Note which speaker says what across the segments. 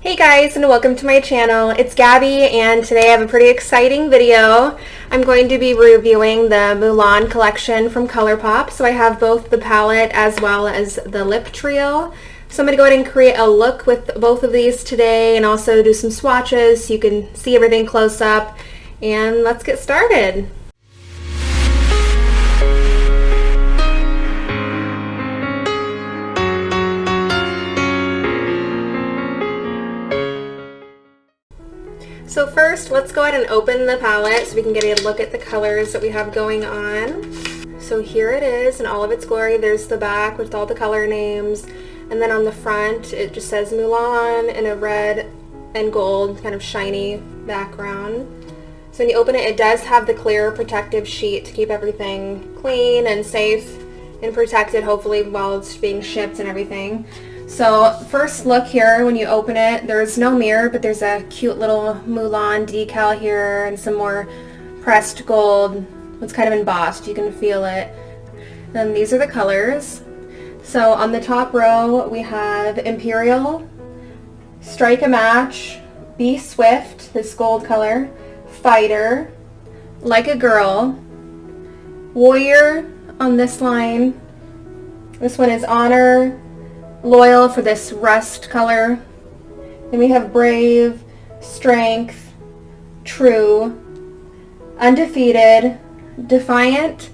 Speaker 1: Hey guys, and welcome to my channel. It's Gabby, and today I have a pretty exciting video. I'm going to be reviewing the Mulan collection from ColourPop. So I have both the palette as well as the lip trio. So I'm going to go ahead and create a look with both of these today and also do some swatches so you can see everything close up. And let's get started. So first, let's go ahead and open the palette so we can get a look at the colors that we have going on. So here it is in all of its glory. There's the back with all the color names, and then on the front it just says Mulan in a red and gold kind of shiny background. So when you open it, it does have the clear protective sheet to keep everything clean and safe and protected, hopefully, while it's being shipped and everything. So first look here, when you open it, there's no mirror, but there's a cute little Mulan decal here and some more pressed gold. It's kind of embossed, you can feel it. Then these are the colors. So on the top row we have Imperial, Strike a Match, Be Swift, this gold color, Fighter, Like a Girl, Warrior on this line. This one is Honor, Loyal for this rust color. Then we have Brave, Strength, True, Undefeated, Defiant,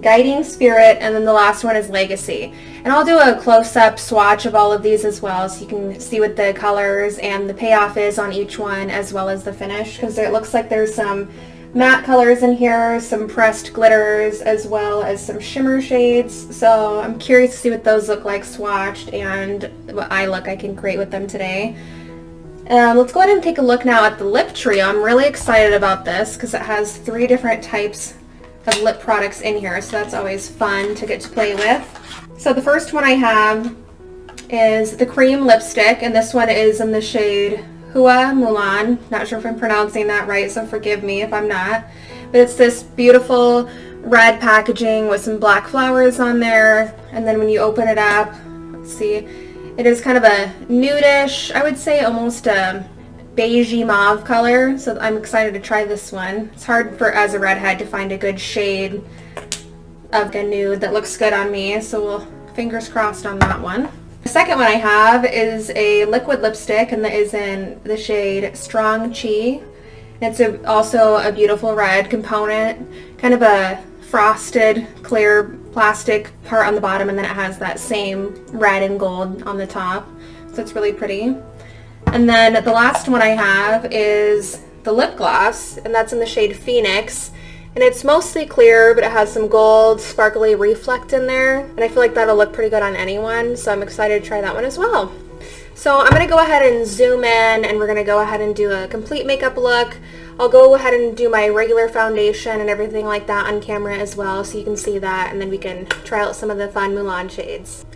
Speaker 1: Guiding Spirit, and then the last one is Legacy. And I'll do a close-up swatch of all of these as well so you can see what the colors and the payoff is on each one as well as the finish, because it looks like there's some matte colors in here, some pressed glitters, as well as some shimmer shades. So I'm curious to see what those look like swatched and what eye look I can create with them today. Let's go ahead and take a look now at the lip trio. I'm really excited about this because it has 3 different types of lip products in here, so that's always fun to get to play with. So the first one I have is the cream lipstick, and this one is in the shade Hua Mulan. Not sure if I'm pronouncing that right, so forgive me if I'm not. But it's this beautiful red packaging with some black flowers on there. And then when you open it up, let's see, it is kind of a nudish, I would say almost a beigey mauve color. So I'm excited to try this one. It's hard for, as a redhead, to find a good shade of a nude that looks good on me. So we'll fingers crossed on that one. The second one I have is a liquid lipstick, and that is in the shade Strong Chi. It's also a beautiful red component, kind of a frosted clear plastic part on the bottom, and then it has that same red and gold on the top. So it's really pretty. And then the last one I have is the lip gloss, and that's in the shade Phoenix. And it's mostly clear, but it has some gold sparkly reflect in there, and I feel like that'll look pretty good on anyone, so I'm excited to try that one as well. So I'm going to go ahead and zoom in, and we're going to go ahead and do a complete makeup look. I'll go ahead and do my regular foundation and everything like that on camera as well, so you can see that, and then we can try out some of the fun Mulan shades.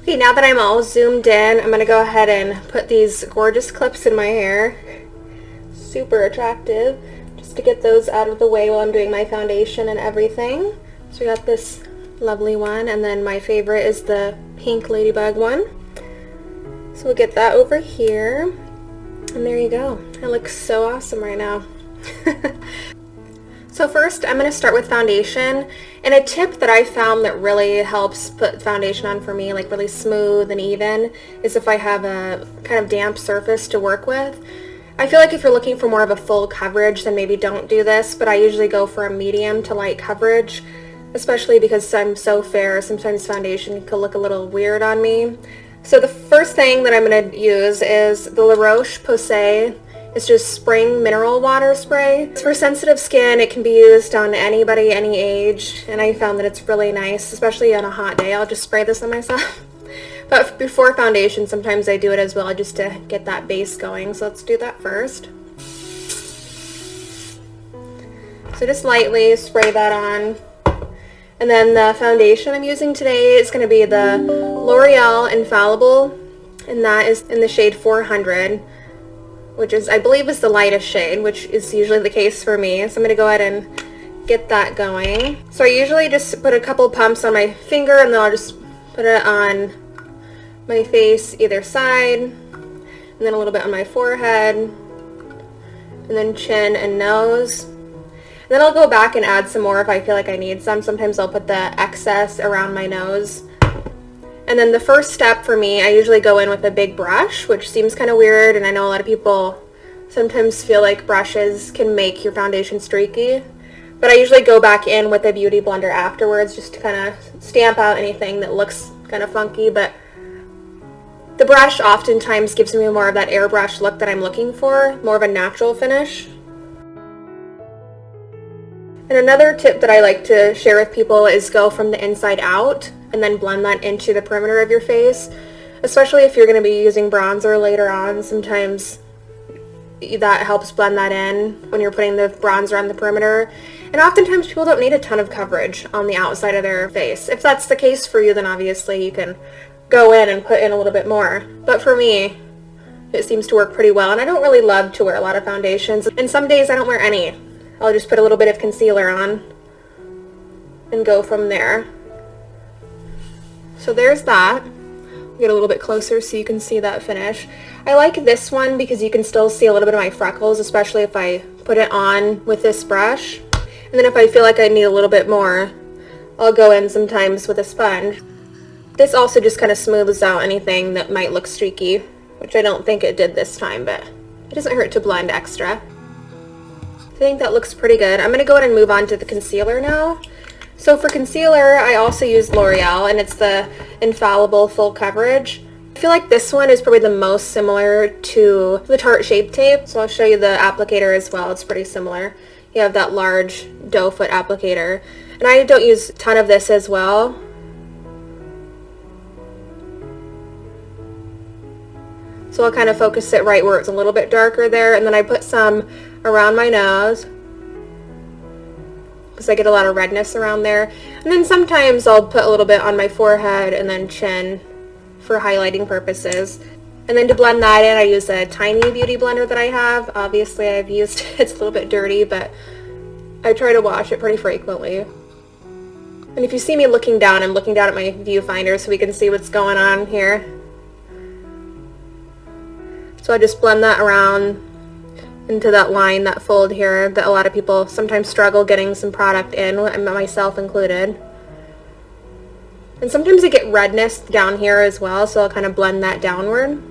Speaker 1: Okay, now that I'm all zoomed in, I'm going to go ahead and put these gorgeous clips in my hair. Super attractive. To get those out of the way while I'm doing my foundation and everything. So we got this lovely one, and then my favorite is the pink ladybug one. So we'll get that over here, and there you go. It looks so awesome right now. So first I'm going to start with foundation, and a tip that I found that really helps put foundation on for me, like really smooth and even, is if I have a kind of damp surface to work with. I feel like if you're looking for more of a full coverage, then maybe don't do this, but I usually go for a medium to light coverage, especially because I'm so fair. Sometimes foundation can look a little weird on me. So the first thing that I'm going to use is the La Roche-Posay. It's just spring mineral water spray. For sensitive skin, it can be used on anybody, any age, and I found that it's really nice, especially on a hot day. I'll just spray this on myself. But before foundation, sometimes I do it as well just to get that base going. So let's do that first. So just lightly spray that on. And then the foundation I'm using today is going to be the L'Oreal Infallible, and that is in the shade 400, which is, I believe, is the lightest shade, which is usually the case for me. So I'm going to go ahead and get that going. So I usually just put a couple pumps on my finger, and then I'll just put it on my face either side. and then a little bit on my forehead, and then chin and nose. And then I'll go back and add some more if I feel like I need some. Sometimes I'll put the excess around my nose. And then the first step for me, I usually go in with a big brush, which seems kind of weird, and I know a lot of people sometimes feel like brushes can make your foundation streaky. But I usually go back in with a beauty blender afterwards just to kind of stamp out anything that looks kind of funky. But the brush oftentimes gives me more of that airbrush look that I'm looking for, more of a natural finish. And another tip that I like to share with people is go from the inside out and then blend that into the perimeter of your face, especially if you're going to be using bronzer later on. Sometimes that helps blend that in when you're putting the bronzer on the perimeter. And oftentimes people don't need a ton of coverage on the outside of their face. If that's the case for you, then obviously you can go in and put in a little bit more. But for me, it seems to work pretty well, and I don't really love to wear a lot of foundations. And some days I don't wear any. I'll just put a little bit of concealer on and go from there. So there's that. Get a little bit closer so you can see that finish. I like this one because you can still see a little bit of my freckles, especially if I put it on with this brush. And then if I feel like I need a little bit more, I'll go in sometimes with a sponge. This also just kind of smooths out anything that might look streaky, which I don't think it did this time, but it doesn't hurt to blend extra. I think that looks pretty good. I'm going to go ahead and move on to the concealer now. So for concealer, I also use L'Oreal, and it's the Infallible Full Coverage. I feel like this one is probably the most similar to the Tarte Shape Tape, so I'll show you the applicator as well. It's pretty similar. You have that large doe foot applicator. And I don't use a ton of this as well. So I'll kind of focus it right where it's a little bit darker there, and then I put some around my nose because I get a lot of redness around there. And then sometimes I'll put a little bit on my forehead and then chin for highlighting purposes. And then to blend that in, I use a tiny beauty blender that I have. Obviously I've used it, it's a little bit dirty, but I try to wash it pretty frequently. And if you see me looking down, I'm looking down at my viewfinder so we can see what's going on here. So I just blend that around into that line, that fold here that a lot of people sometimes struggle getting some product in, myself included. And sometimes I get redness down here as well, so I'll kind of blend that downward.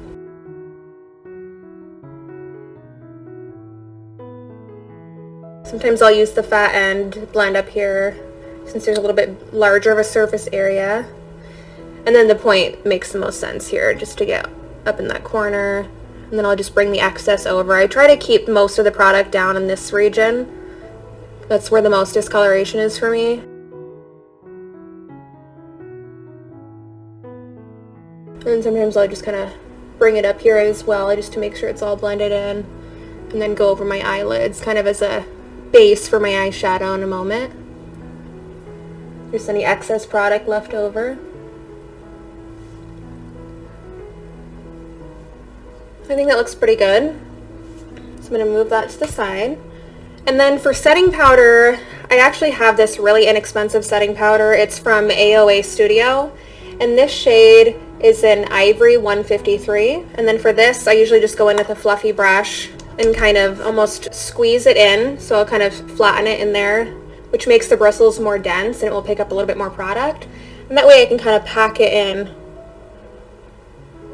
Speaker 1: Sometimes I'll use the fat end blend up here since there's a little bit larger of a surface area. And then the point makes the most sense here, just to get up in that corner. And then I'll just bring the excess over. I try to keep most of the product down in this region. That's where the most discoloration is for me. And sometimes I'll just kind of bring it up here as well, just to make sure it's all blended in. And then go over my eyelids, kind of as a base for my eyeshadow in a moment. Just any excess product left over. I think that looks pretty good. So I'm going to move that to the side. And then for setting powder, I actually have this really inexpensive setting powder. It's from AOA Studio. And this shade is in Ivory 153. And then for this, I usually just go in with a fluffy brush and kind of almost squeeze it in. So I'll kind of flatten it in there, which makes the bristles more dense and it will pick up a little bit more product. And that way I can kind of pack it in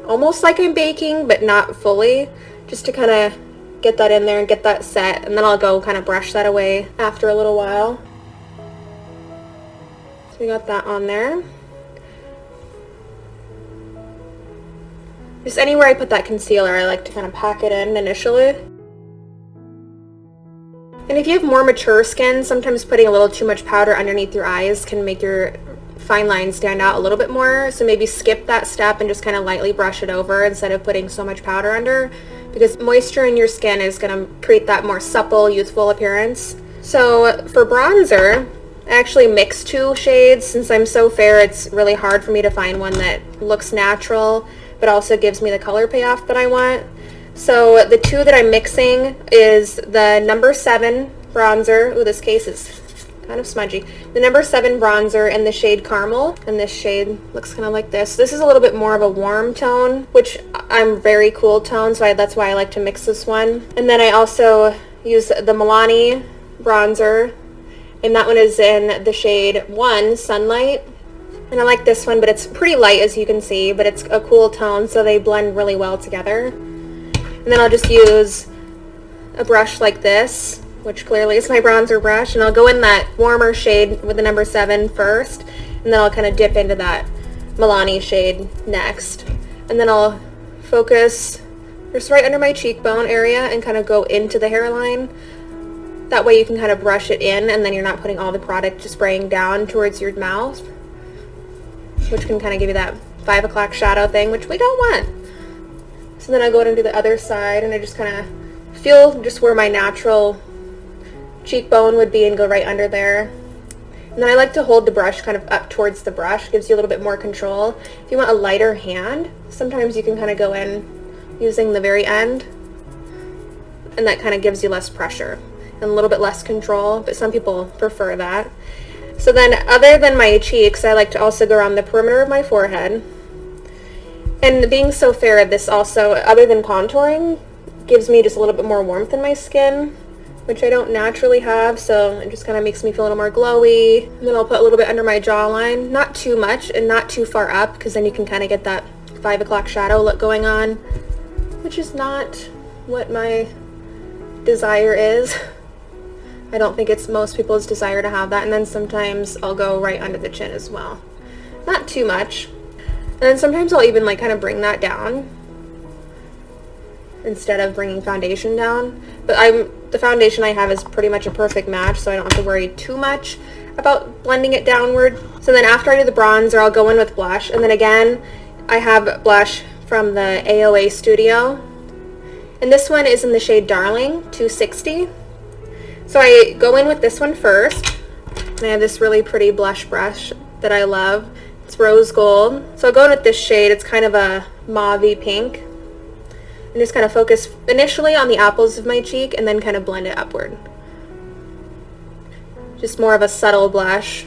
Speaker 1: almost like I'm baking, but not fully, just to kind of get that in there and get that set, and then I'll go kind of brush that away after a little while. So we got that on there. Just anywhere I put that concealer, I like to kind of pack it in initially. And if you have more mature skin, sometimes putting a little too much powder underneath your eyes can make your fine lines stand out a little bit more, so maybe skip that step and just kind of lightly brush it over instead of putting so much powder under, because moisture in your skin is going to create that more supple, youthful appearance. So for bronzer, I actually mix two shades. Since I'm so fair, it's really hard for me to find one that looks natural but also gives me the color payoff that I want. So the two that I'm mixing is the number 7 bronzer. Ooh, this case is kind of smudgy. The number 7 bronzer in the shade Caramel, and this shade looks kind of like this. This is a little bit more of a warm tone, which I'm very cool tone, so that's why I like to mix this one. And then I also use the Milani bronzer, and that one is in the shade 1, Sunlight. And I like this one, but it's pretty light as you can see, but it's a cool tone, so they blend really well together. And then I'll just use a brush like this, which clearly is my bronzer brush, and I'll go in that warmer shade with the number 7 first, and then I'll kind of dip into that Milani shade next. And then I'll focus just right under my cheekbone area and kind of go into the hairline. That way you can kind of brush it in, and then you're not putting all the product just spraying down towards your mouth, which can kind of give you that 5 o'clock shadow thing, which we don't want. So then I'll go into the other side, and I just kind of feel just where my natural cheekbone would be and go right under there. And then I like to hold the brush kind of up towards the brush, gives you a little bit more control. If you want a lighter hand, sometimes you can kind of go in using the very end, and that kind of gives you less pressure and a little bit less control, but some people prefer that. So then, other than my cheeks, I like to also go around the perimeter of my forehead. And being so fair, this also, other than contouring, gives me just a little bit more warmth in my skin, which I don't naturally have, so it just kind of makes me feel a little more glowy. And then I'll put a little bit under my jawline, not too much and not too far up, because then you can kind of get that 5 o'clock shadow look going on, which is not what my desire is. I don't think it's most people's desire to have that. And then sometimes I'll go right under the chin as well. Not too much. And then sometimes I'll even like kind of bring that down instead of bringing foundation down. But the foundation I have is pretty much a perfect match, so I don't have to worry too much about blending it downward. So then after I do the bronzer, I'll go in with blush. And then again, I have blush from the AOA Studio. And this one is in the shade Darling 260. So I go in with this one first, and I have this really pretty blush brush that I love. It's rose gold. So I'll go in with this shade. It's kind of a mauve-y pink. And just kind of focus initially on the apples of my cheek and then kind of blend it upward. Just more of a subtle blush.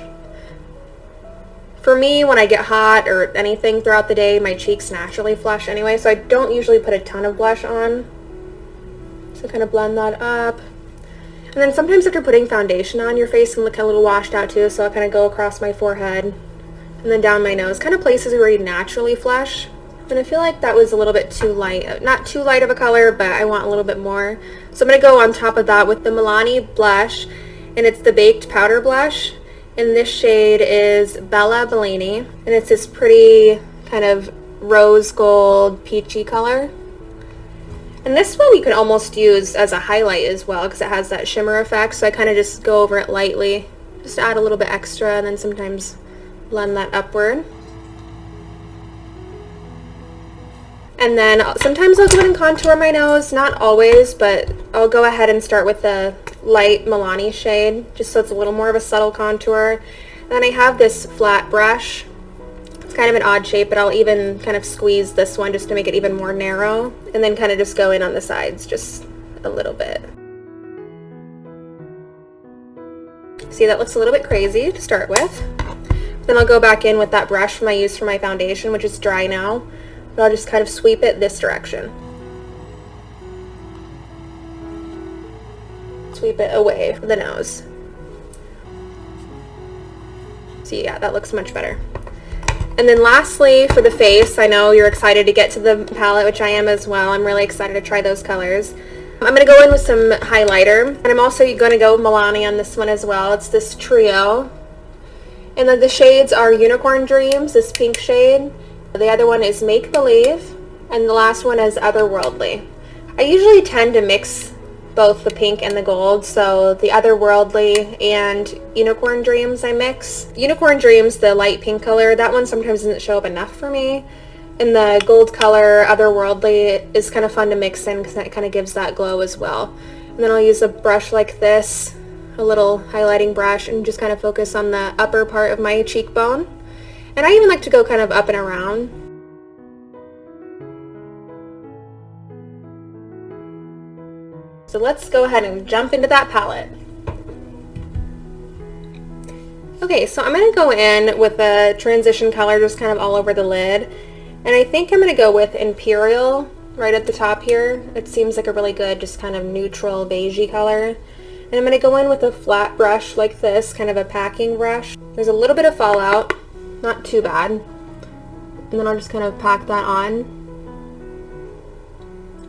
Speaker 1: For me, when I get hot or anything throughout the day, my cheeks naturally flush anyway, so I don't usually put a ton of blush on. So kind of blend that up. And then sometimes after putting foundation on, your face can look a little washed out too, so I'll kind of go across my forehead and then down my nose, kind of places where you naturally flush. And I feel like that was a little bit too light. Not too light of a color, but I want a little bit more. So I'm going to go on top of that with the Milani blush, and it's the Baked Powder Blush. And this shade is Bella Bellini, and it's this pretty kind of rose gold peachy color. And this one you can almost use as a highlight as well, because it has that shimmer effect, so I kind of just go over it lightly, just add a little bit extra, and then sometimes blend that upward. And then sometimes I'll go ahead and contour my nose, not always, but I'll go ahead and start with the light Milani shade, just so it's a little more of a subtle contour. And then I have this flat brush. It's kind of an odd shape, but I'll even kind of squeeze this one just to make it even more narrow, and then kind of just go in on the sides just a little bit. See, that looks a little bit crazy to start with. Then I'll go back in with that brush from I used for my foundation, which is dry now. But I'll just kind of sweep it this direction. Sweep it away from the nose. So yeah, that looks much better. And then lastly, for the face, I know you're excited to get to the palette, which I am as well. I'm really excited to try those colors. I'm going to go in with some highlighter, and I'm also going to go Milani on this one as well. It's this trio. And then the shades are Unicorn Dreams, this pink shade. The other one is Make Believe, and the last one is Otherworldly. I usually tend to mix both the pink and the gold, so the Otherworldly and Unicorn Dreams I mix. Unicorn Dreams, the light pink color, that one sometimes doesn't show up enough for me. And the gold color, Otherworldly, is kind of fun to mix in because that kind of gives that glow as well. And then I'll use a brush like this, a little highlighting brush, and just kind of focus on the upper part of my cheekbone. And I even like to go kind of up and around. So let's go ahead and jump into that palette. Okay, so I'm going to go in with a transition color just kind of all over the lid. And I think I'm going to go with Imperial right at the top here. It seems like a really good, just kind of neutral beigey color. And I'm going to go in with a flat brush like this, kind of a packing brush. There's a little bit of fallout, not too bad. And then I'll just kind of pack that on.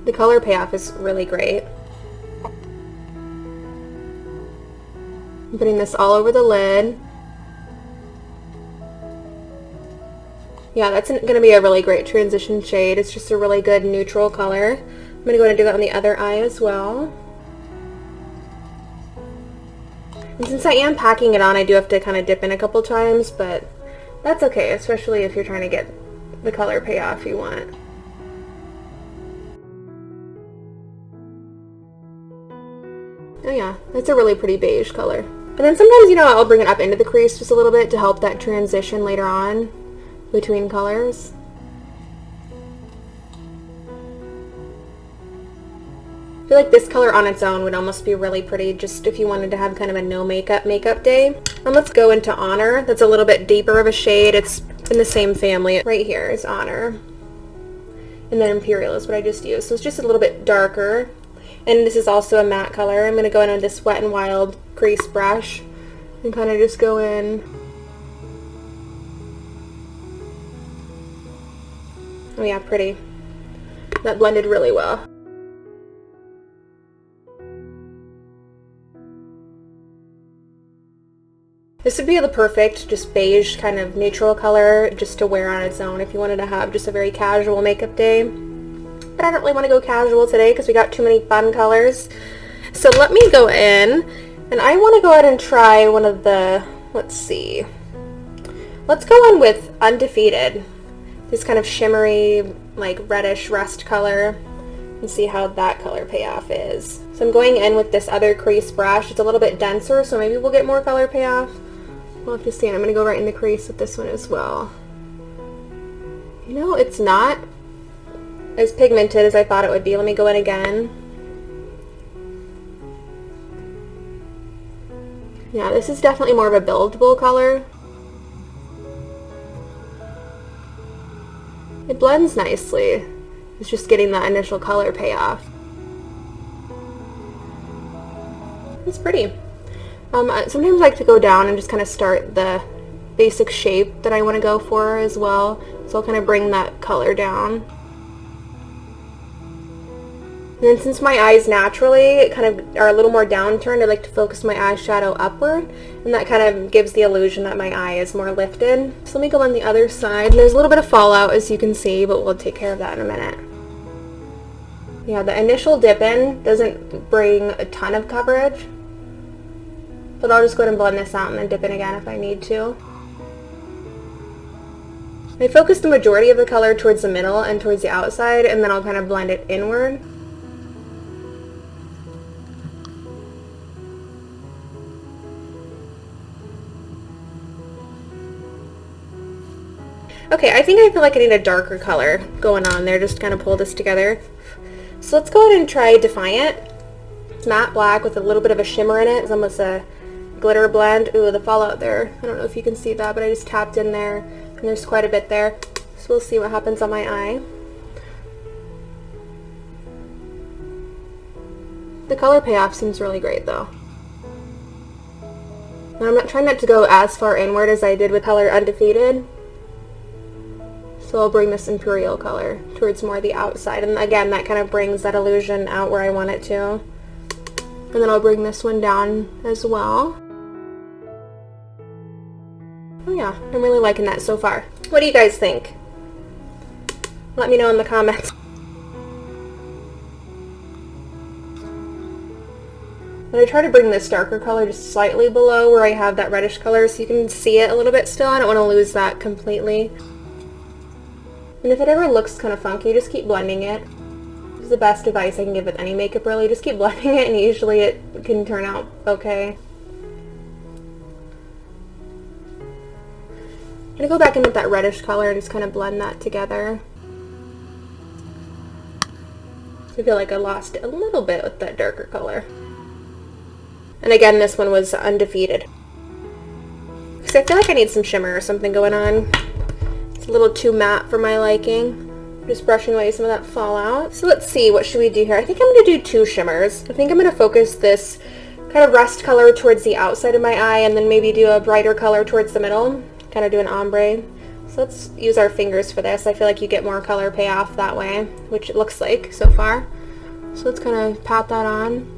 Speaker 1: The color payoff is really great. I'm putting this all over the lid. Yeah, that's going to be a really great transition shade. It's just a really good neutral color. I'm going to go ahead and do that on the other eye as well. And since I am packing it on, I do have to kind of dip in a couple times, but that's okay, especially if you're trying to get the color payoff you want. Oh yeah, that's a really pretty beige color. And then sometimes, you know, I'll bring it up into the crease just a little bit to help that transition later on between colors. I feel like this color on its own would almost be really pretty just if you wanted to have kind of a no makeup day. And let's go into Honor. That's a little bit deeper of a shade. It's in the same family. Right here is Honor. And then Imperial is what I just used. So it's just a little bit darker. And this is also a matte color. I'm going to go in on this Wet n Wild crease brush and kind of just go in. Oh yeah, pretty. That blended really well. This would be the perfect just beige kind of neutral color just to wear on its own if you wanted to have just a very casual makeup day. But I don't really want to go casual today because we got too many fun colors. So let me go in and I want to go ahead and try one of the, let's see. Let's go in with Undefeated. This kind of shimmery, like reddish rust color, and see how that color payoff is. So I'm going in with this other crease brush. It's a little bit denser, so maybe we'll get more color payoff. We'll have to see. And I'm going to go right in the crease with this one as well. You know, it's not as pigmented as I thought it would be. Let me go in again. Yeah, this is definitely more of a buildable color. It blends nicely. It's just getting that initial color payoff. It's pretty. Sometimes I like to go down and just kind of start the basic shape that I want to go for as well. So I'll kind of bring that color down. And then since my eyes naturally kind of are a little more downturned, I like to focus my eyeshadow upward, and that kind of gives the illusion that my eye is more lifted. So let me go on the other side. There's a little bit of fallout as you can see, but we'll take care of that in a minute. Yeah, the initial dip in doesn't bring a ton of coverage, but I'll just go ahead and blend this out and then dip in again if I need to. I focus the majority of the color towards the middle and towards the outside, and then I'll kind of blend it inward. Okay, I think I feel like I need a darker color going on there just to kind of pull this together. So let's go ahead and try Defiant. It's matte black with a little bit of a shimmer in it. It's almost a glitter blend. Ooh, the fallout there. I don't know if you can see that, but I just tapped in there and there's quite a bit there. So we'll see what happens on my eye. The color payoff seems really great though. And I'm not trying not to go as far inward as I did with color Undefeated. So I'll bring this Imperial color towards more the outside. And again, that kind of brings that illusion out where I want it to. And then I'll bring this one down as well. Oh yeah, I'm really liking that so far. What do you guys think? Let me know in the comments. And I try to bring this darker color just slightly below where I have that reddish color so you can see it a little bit still. I don't want to lose that completely. And if it ever looks kind of funky, just keep blending it. This is the best advice I can give with any makeup really. Just keep blending it and usually it can turn out okay. I'm going to go back in with that reddish color and just kind of blend that together. I feel like I lost it a little bit with that darker color. And again, this one was Undefeated. because I feel like I need some shimmer or something going on. It's a little too matte for my liking. Just brushing away some of that fallout. So let's see, what should we do here? I think I'm going to do 2 shimmers. I think I'm going to focus this kind of rust color towards the outside of my eye and then maybe do a brighter color towards the middle. Kind of do an ombre. So let's use our fingers for this. I feel like you get more color payoff that way, which it looks like so far. So let's kind of pat that on.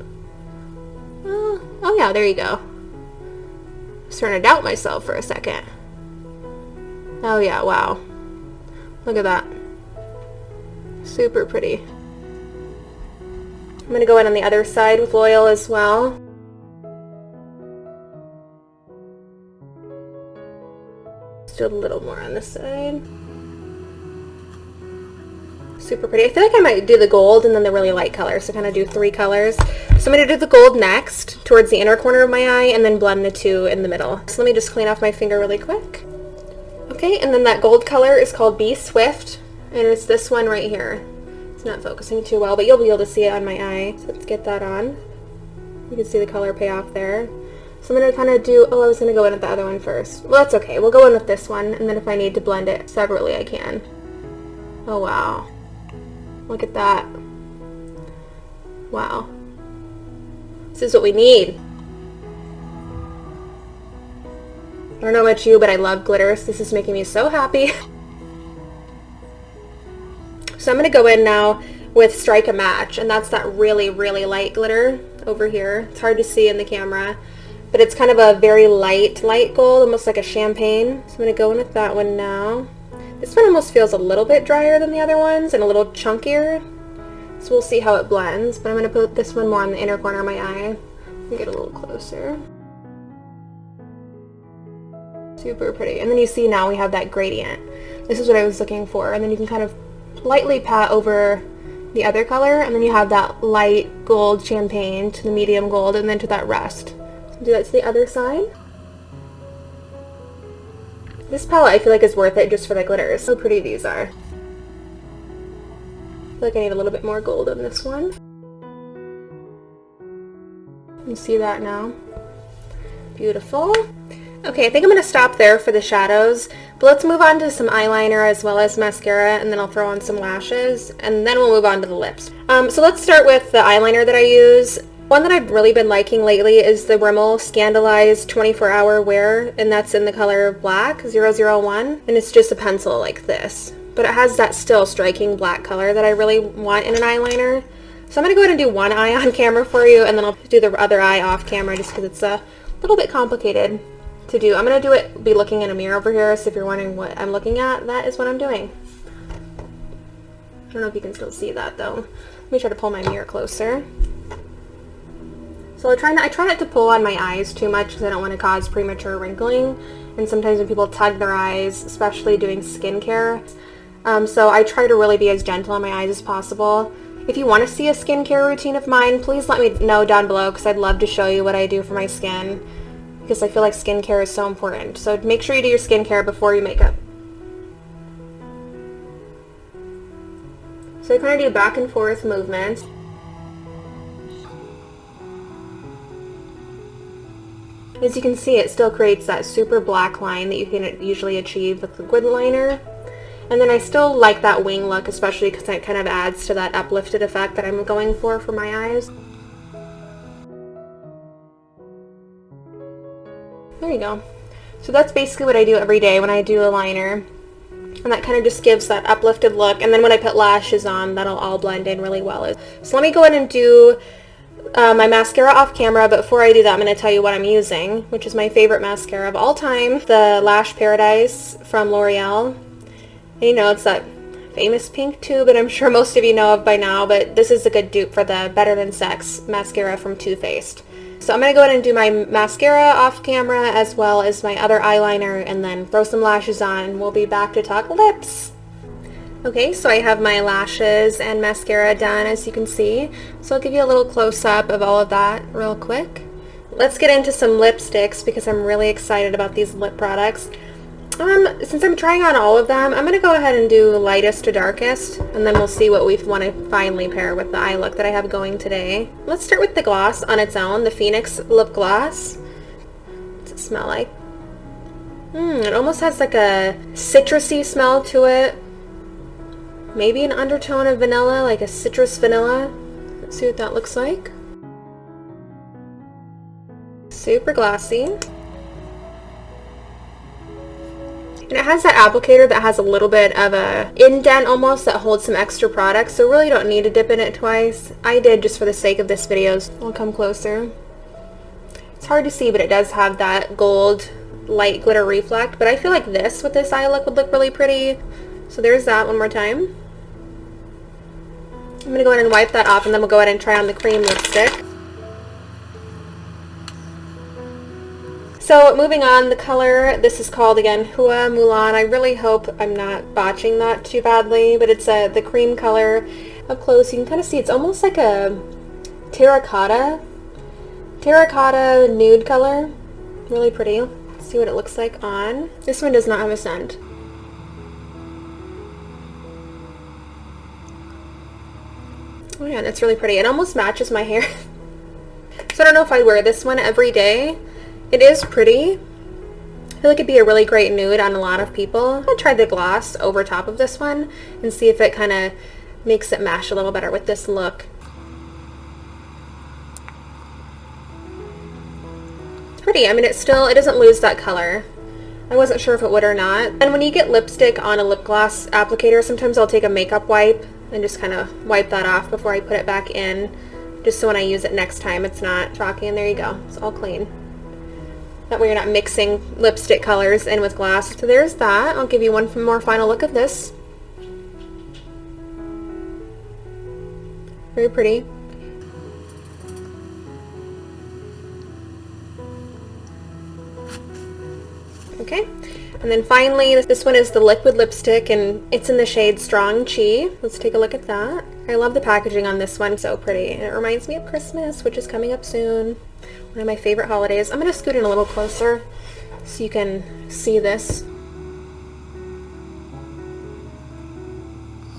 Speaker 1: Oh yeah, there you go. I was starting to doubt myself for a second. Oh yeah, wow. Look at that. Super pretty. I'm going to go in on the other side with oil as well. Let's do a little more on this side. Super pretty. I feel like I might do the gold and then the really light color, so kind of do 3 colors. So I'm going to do the gold next, towards the inner corner of my eye, and then blend the 2 in the middle. So let me just clean off my finger really quick. Okay, and then that gold color is called Be Swift, and it's this one right here. It's not focusing too well, but you'll be able to see it on my eye. So let's get that on. You can see the color pay off there. So I'm going to kind of do, I was going to go in with the other one first. Well, that's okay. We'll go in with this one, and then if I need to blend it separately, I can. Oh, wow. Look at that. Wow. This is what we need. I don't know about you, but I love glitters. This is making me so happy. So I'm going to go in now with Strike a Match, and that's that really, really light glitter over here. It's hard to see in the camera, but it's kind of a very light gold, almost like a champagne. So I'm going to go in with that one now. This one almost feels a little bit drier than the other ones and a little chunkier. So we'll see how it blends, but I'm going to put this one more on the inner corner of my eye and get a little closer. Super pretty. And then you see now we have that gradient. This is what I was looking for. And then you can kind of lightly pat over the other color, and then you have that light gold champagne to the medium gold and then to that rust. So do that to the other side. This palette I feel like is worth it just for the glitters. So pretty these are. I feel like I need a little bit more gold in this one. You see that now? Beautiful. Okay, I think I'm going to stop there for the shadows, but let's move on to some eyeliner as well as mascara, and then I'll throw on some lashes, and then we'll move on to the lips. So let's start with the eyeliner that I use. One that I've really been liking lately is the Rimmel Scandalized 24-Hour Wear, and that's in the color Black 001, and it's just a pencil like this. But it has that still striking black color that I really want in an eyeliner. So I'm going to go ahead and do one eye on camera for you, and then I'll do the other eye off camera just because it's a little bit complicated to do. I'm going to be looking in a mirror over here, so if you're wondering what I'm looking at, that is what I'm doing. I don't know if you can still see that though. Let me try to pull my mirror closer. So I try not to pull on my eyes too much because I don't want to cause premature wrinkling, and sometimes when people tug their eyes, especially doing skincare, so I try to really be as gentle on my eyes as possible. If you want to see a skincare routine of mine, please let me know down below because I'd love to show you what I do for my skin, because I feel like skincare is so important. So make sure you do your skincare before you makeup. So I kind of do back and forth movements. As you can see, it still creates that super black line that you can usually achieve with liquid liner. And then I still like that wing look, especially because it kind of adds to that uplifted effect that I'm going for my eyes. There you go. So that's basically what I do every day when I do a liner. And that kind of just gives that uplifted look. And then when I put lashes on, that'll all blend in really well. So let me go ahead and do my mascara off camera, but before I do that, I'm going to tell you what I'm using, which is my favorite mascara of all time, the Lash Paradise from L'Oreal. And you know, it's that famous pink tube that I'm sure most of you know of by now, but this is a good dupe for the Better Than Sex mascara from Too Faced. So I'm going to go ahead and do my mascara off camera as well as my other eyeliner, and then throw some lashes on, and we'll be back to talk lips. Okay, so I have my lashes and mascara done, as you can see. So I'll give you a little close-up of all of that real quick. Let's get into some lipsticks because I'm really excited about these lip products. Since I'm trying on all of them, I'm going to go ahead and do lightest to darkest, and then we'll see what we want to finally pair with the eye look that I have going today. Let's start with the gloss on its own, the Phoenix Lip Gloss. What's it smell like? It almost has like a citrusy smell to it. Maybe an undertone of vanilla, like a citrus vanilla. Let's see what that looks like. Super glossy. And it has that applicator that has a little bit of a indent almost that holds some extra product, so really don't need to dip in it twice. I did just for the sake of this video. I'll come closer. It's hard to see, but it does have that gold light glitter reflect, but I feel like this with this eye look would look really pretty. So there's that one more time. I'm going to go ahead and wipe that off, and then we'll go ahead and try on the cream lipstick. So moving on, the color, this is called, again, Hua Mulan. I really hope I'm not botching that too badly, but it's the cream color. Up close, you can kind of see it's almost like a terracotta nude color. Really pretty. Let's see what it looks like on. This one does not have a scent. Oh yeah, that's really pretty. It almost matches my hair. So I don't know if I wear this one every day. It is pretty. I feel like it'd be a really great nude on a lot of people. I'm gonna try the gloss over top of this one and see if it kind of makes it match a little better with this look. It's pretty. I mean, it doesn't lose that color. I wasn't sure if it would or not. And when you get lipstick on a lip gloss applicator, sometimes I'll take a makeup wipe and just kind of wipe that off before I put it back in, just so when I use it next time it's not chalky. And there you go. It's all clean. That way you're not mixing lipstick colors in with gloss. So there's that. I'll give you one more final look of this. Very pretty. Okay. And then finally, this one is the liquid lipstick, and it's in the shade Strong Chi. Let's take a look at that. I love the packaging on this one. So pretty. And it reminds me of Christmas, which is coming up soon. One of my favorite holidays. I'm going to scoot in a little closer so you can see this.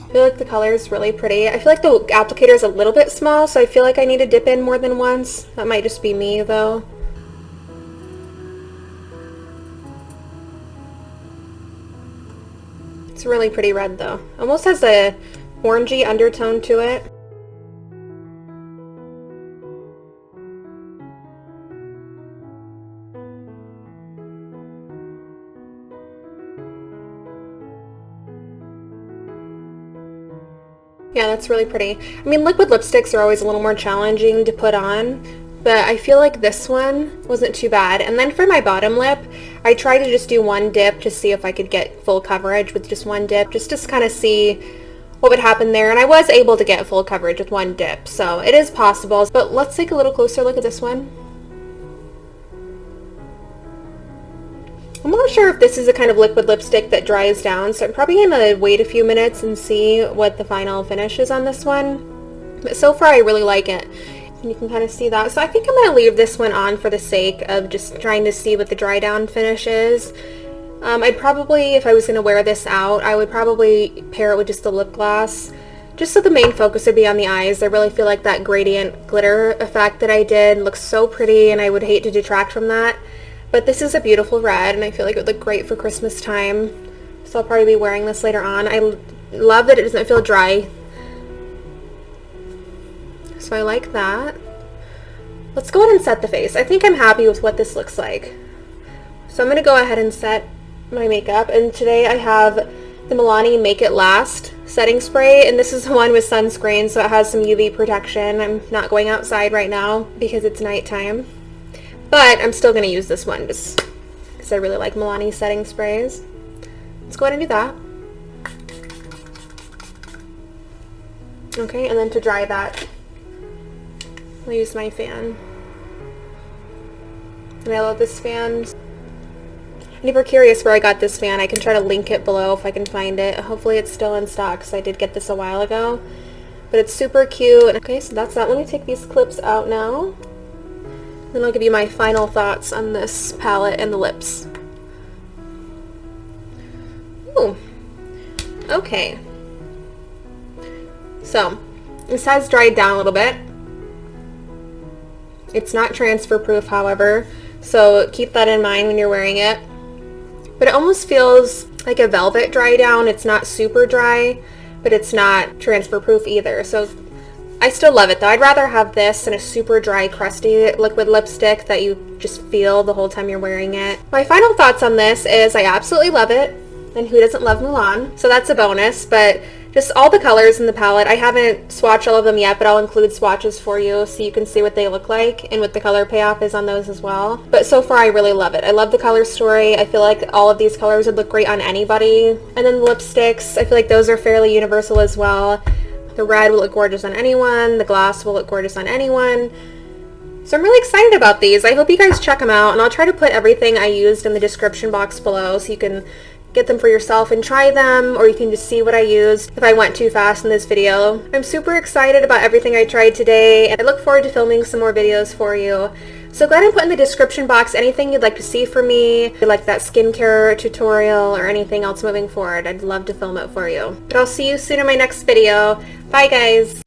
Speaker 1: I feel like the color is really pretty. I feel like the applicator is a little bit small, so I feel like I need to dip in more than once. That might just be me, though. It's really pretty red, though. Almost has a orangey undertone to it. Yeah, that's really pretty. I mean, liquid lipsticks are always a little more challenging to put on, but I feel like this one wasn't too bad. And then for my bottom lip, I tried to just do one dip to see if I could get full coverage with just one dip, just to kind of see what would happen there. And I was able to get full coverage with one dip, so it is possible. But let's take a little closer look at this one. I'm not sure if this is a kind of liquid lipstick that dries down, so I'm probably going to wait a few minutes and see what the final finish is on this one. But so far I really like it. And you can kind of see that. So I think I'm going to leave this one on for the sake of just trying to see what the dry down finish is. I'd probably, if I was going to wear this out, I would probably pair it with just the lip gloss, just so the main focus would be on the eyes. I really feel like that gradient glitter effect that I did looks so pretty, and I would hate to detract from that. But this is a beautiful red, and I feel like it would look great for Christmas time. So I'll probably be wearing this later on. I love that it doesn't feel dry. So I like that. Let's go ahead and set the face. I think I'm happy with what this looks like. So I'm going to go ahead and set my makeup. And today I have the Milani Make It Last setting spray. And this is the one with sunscreen, so it has some UV protection. I'm not going outside right now because it's nighttime. But I'm still going to use this one just because I really like Milani setting sprays. Let's go ahead and do that. Okay, and then to dry that, I'll use my fan. And I love this fan. And if you're curious where I got this fan, I can try to link it below if I can find it. Hopefully it's still in stock because I did get this a while ago. But it's super cute. Okay, so that's that. Let me take these clips out now. Then I'll give you my final thoughts on this palette and the lips. Ooh. Okay. So, this has dried down a little bit. It's not transfer proof, however, so keep that in mind when you're wearing it. but it almost feels like a velvet dry down. It's not super dry, but it's not transfer proof either. So I still love it though. I'd rather have this than a super dry, crusty liquid lipstick that you just feel the whole time you're wearing it. My final thoughts on this is I absolutely love it. And who doesn't love Mulan? So that's a bonus, but just all the colors in the palette. I haven't swatched all of them yet, but I'll include swatches for you so you can see what they look like and what the color payoff is on those as well. But so far I really love it. I love the color story. I feel like all of these colors would look great on anybody. And then the lipsticks, I feel like those are fairly universal as well. The red will look gorgeous on anyone. The gloss will look gorgeous on anyone. So I'm really excited about these. I hope you guys check them out, and I'll try to put everything I used in the description box below so you can get them for yourself and try them, or you can just see what I used if I went too fast in this video. I'm super excited about everything I tried today, and I look forward to filming some more videos for you. So go ahead and put in the description box anything you'd like to see from me, like that skincare tutorial or anything else moving forward. I'd love to film it for you. But I'll see you soon in my next video. Bye guys!